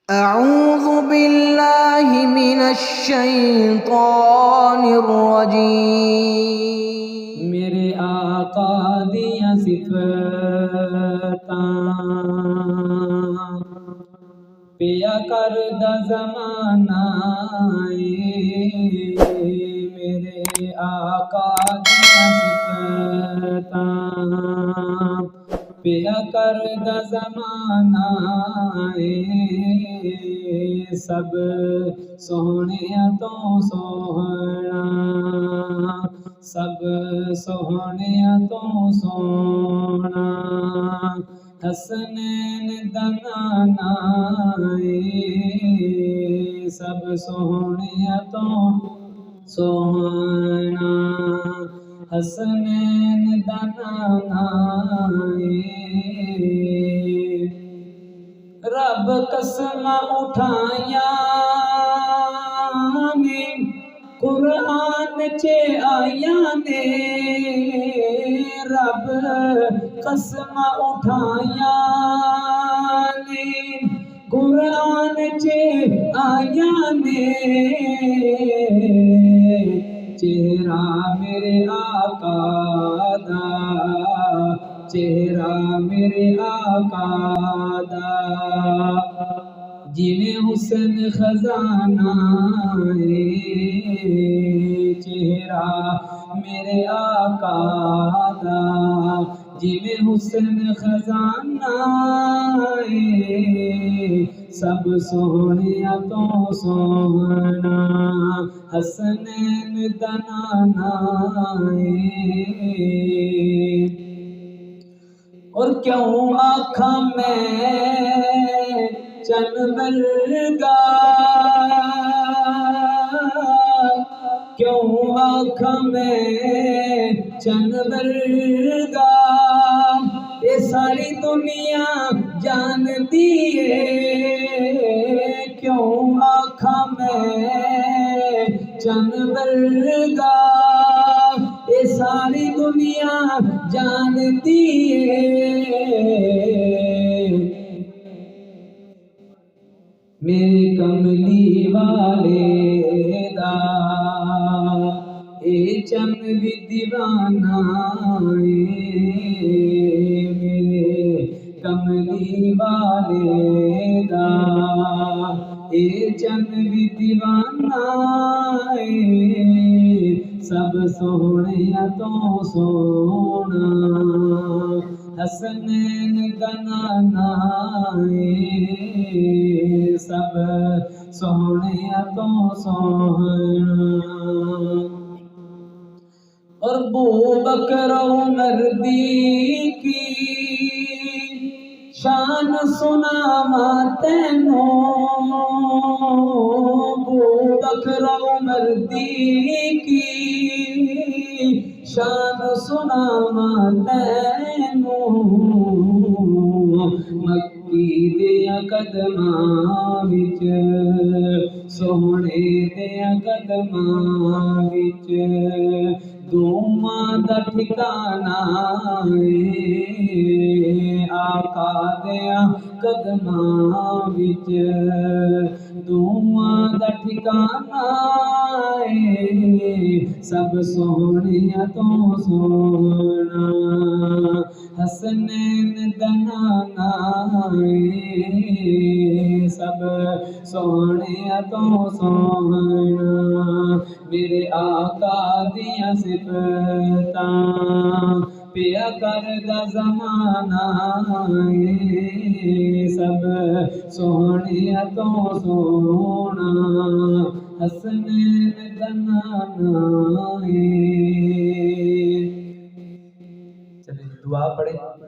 أعوذ بالله من الشيطان الرجيم میرے آقا دیاں صفتاں پیا کردا زمانہ میرے آقا دیاں صفتاں پیا کردا زمانہ سب سوہنیاں تو سوہنا سب سوہنیاں تو سوہنا حسنین دا نانا سب سوہنیاں تو سوہنا حسنین دا نانا رب قسم اٹھائیاں نے قرآن چے آیاں نے رب قسم اٹھائیاں نے قرآن چے آیاں نے چہرہ میرے آقا دا چہرہ میرے آقا دا جویں حسن خزانہ چہرہ میرے آقا دا جویں حسن خزانہ سب سوہنیاں تو سوہنا حسنین دا نانا اور کیوں آکھاں میں چن ورگا کیوں آکھاں میں چن ورگا یہ ساری دنیا جاندی ہے کیوں آکھاں میں چن ورگا یہ ساری دنیا جاندی ہے میرے کملی والے دا اے چن بھی دیوانہ میرے کملی والے دا اے چن بھی دیوانہ سب سوہنیاں تو سوہنا حسنین دا نانا سب سوہنیاں تو سوہنا اور بو بکر عمر دی کی شان سناواں تینوں بو بکر عمر دی کی شان سناواں تینوں مکی دیاں قدماں وچ سوہنے دیاں قدماں وچ دوماں دا ٹھکانہ آقا دیاں قدماں وچ دوماں دا ٹھکانہ سب سوہنیاں تو سوہنا حسنین دا نانا سب سوہنیاں تو سوہنا میرے آقا دیاں صفتاں پیا کردا زمانہ سب سوہنیاں تو سوہنا حسنین دا نانا چلیں دعا پڑھیں